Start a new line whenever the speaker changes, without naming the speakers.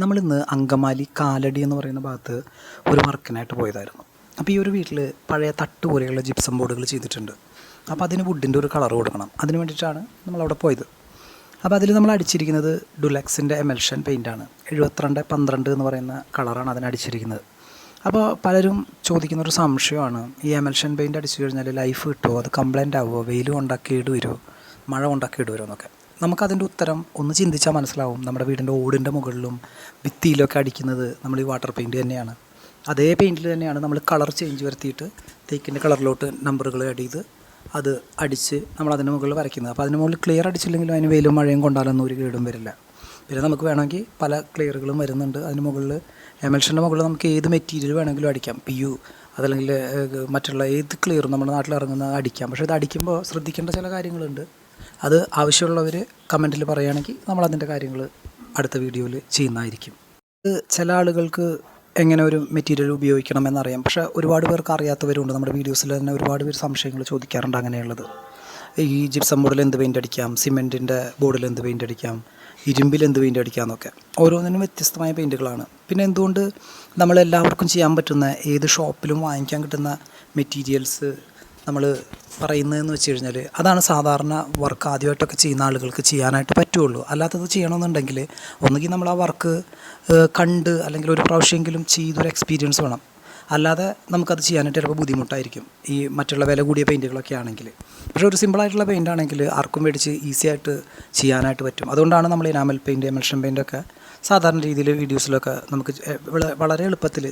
നമ്മളിന്ന് അങ്കമാലി കാലടി എന്ന് പറയുന്ന ഭാഗത്ത് ഒരു വർക്കിനായിട്ട് പോയതായിരുന്നു. അപ്പോൾ ഈ ഒരു വീട്ടിൽ പഴയ തട്ട് പോലെയുള്ള ജിപ്സം ബോർഡുകൾ ചെയ്തിട്ടുണ്ട്. അപ്പോൾ അതിന് വുഡിൻ്റെ ഒരു കളർ കൊടുക്കണം. അതിന് വേണ്ടിയിട്ടാണ് നമ്മളവിടെ പോയത്. അപ്പോൾ അതിൽ നമ്മൾ അടിച്ചിരിക്കുന്നത് ഡുലക്സിൻ്റെ എമൽഷൻ പെയിൻറ്റാണ്. 7212 എന്ന് പറയുന്ന കളറാണ് അതിനടിച്ചിരിക്കുന്നത്. അപ്പോൾ പലരും ചോദിക്കുന്നൊരു സംശയമാണ്, ഈ എമൽഷൻ പെയിൻറ്റ് അടിച്ചു കഴിഞ്ഞാൽ ലൈഫ് കിട്ടുമോ, അത് കംപ്ലൈൻ്റ് ആവുമോ, വെയിൽ കൊണ്ടാക്കി കേട് വരുമോ, മഴ കൊണ്ടാക്കി കേട് വരുമോ എന്നൊക്കെ. നമുക്കതിൻ്റെ ഉത്തരം ഒന്ന് ചിന്തിച്ചാൽ മനസ്സിലാവും. നമ്മുടെ വീടിൻ്റെ ഓടിൻ്റെ മുകളിലും ഭിത്തിയിലൊക്കെ അടിക്കുന്നത് നമ്മൾ ഈ വാട്ടർ പെയിൻറ്റ് തന്നെയാണ്. അതേ പെയിൻറ്റിൽ തന്നെയാണ് നമ്മൾ കളർ ചേഞ്ച് വരുത്തിയിട്ട് തേക്കിൻ്റെ കളറിലോട്ട് നമ്പറുകൾ ആഡ് ചെയ്ത് അത് അടിച്ച് നമ്മൾ അതിന് മുകളിൽ വരയ്ക്കുന്നത്. അപ്പോൾ അതിന് മുകളിൽ ക്ലിയർ അടിച്ചില്ലെങ്കിലും അതിന് വെയിലും മഴയും കൊണ്ടാലൊന്നും ഒരു കേടും വരില്ല. പിന്നെ നമുക്ക് വേണമെങ്കിൽ പല ക്ലിയറുകളും വരുന്നുണ്ട്. അതിന് മുകളിൽ എമൽഷൻ്റെ മുകളിൽ നമുക്ക് ഏത് മെറ്റീരിയൽ വേണമെങ്കിലും അടിക്കാം. PU അതല്ലെങ്കിൽ മറ്റുള്ള ഏത് ക്ലിയറും നമ്മുടെ നാട്ടിൽ ഇറങ്ങുന്ന അടിക്കാം. പക്ഷേ ഇത് അടിക്കുമ്പോൾ ശ്രദ്ധിക്കേണ്ട ചില കാര്യങ്ങളുണ്ട്. അത് ആവശ്യമുള്ളവർ കമൻറ്റിൽ പറയുകയാണെങ്കിൽ നമ്മളതിൻ്റെ കാര്യങ്ങൾ അടുത്ത വീഡിയോയിൽ ചെയ്യുന്നതായിരിക്കും. ഇത് ചില ആളുകൾക്ക് എങ്ങനെ ഒരു മെറ്റീരിയൽ ഉപയോഗിക്കണമെന്നറിയാം, പക്ഷേ ഒരുപാട് പേർക്ക് അറിയാത്തവരുണ്ട്. നമ്മുടെ വീഡിയോസിൽ തന്നെ ഒരുപാട് പേര് സംശയങ്ങൾ ചോദിക്കാറുണ്ട്. അങ്ങനെയുള്ളത് ഈ ജിപ്സം ബോർഡിൽ എന്ത് പെയിൻ്റ് അടിക്കാം, സിമെൻറ്റിൻ്റെ ബോർഡിൽ എന്ത് പെയിൻ്റ് അടിക്കാം, ഇരുമ്പിൽ എന്ത് പെയിൻ്റ് അടിക്കാം എന്നൊക്കെ. ഓരോന്നിനും വ്യത്യസ്തമായ പെയിൻറ്റുകളാണ്. പിന്നെ എന്തുകൊണ്ട് നമ്മളെല്ലാവർക്കും ചെയ്യാൻ പറ്റുന്ന ഏത് ഷോപ്പിലും വാങ്ങിക്കാൻ കിട്ടുന്ന മെറ്റീരിയൽസ് നമ്മൾ പറയുന്നതെന്ന് വെച്ച് കഴിഞ്ഞാൽ അതാണ് സാധാരണ വർക്ക് ആദ്യമായിട്ടൊക്കെ ചെയ്യുന്ന ആളുകൾക്ക് ചെയ്യാനായിട്ട് പറ്റുള്ളൂ. അല്ലാത്തത് ചെയ്യണമെന്നുണ്ടെങ്കിൽ ഒന്നുകിൽ നമ്മൾ ആ വർക്ക് കണ്ട് അല്ലെങ്കിൽ ഒരു പ്രാവശ്യമെങ്കിലും ചെയ്തൊരു എക്സ്പീരിയൻസ് വേണം. അല്ലാതെ നമുക്കത് ചെയ്യാനായിട്ട് ചിലപ്പോൾ ബുദ്ധിമുട്ടായിരിക്കും ഈ മറ്റുള്ള വില കൂടിയ പെയിൻറ്റുകളൊക്കെ ആണെങ്കിൽ. പക്ഷേ ഒരു സിമ്പിളായിട്ടുള്ള പെയിൻ്റ് ആണെങ്കിൽ ആർക്കും മേടിച്ച് ഈസി ആയിട്ട് ചെയ്യാനായിട്ട് പറ്റും. അതുകൊണ്ടാണ് നമ്മൾ ഇനാമൽ പെയിൻറ്റ്, എമൽഷൻ പെയിൻ്റൊക്കെ സാധാരണ രീതിയിൽ വീഡിയോസിലൊക്കെ നമുക്ക് വളരെ എളുപ്പത്തിൽ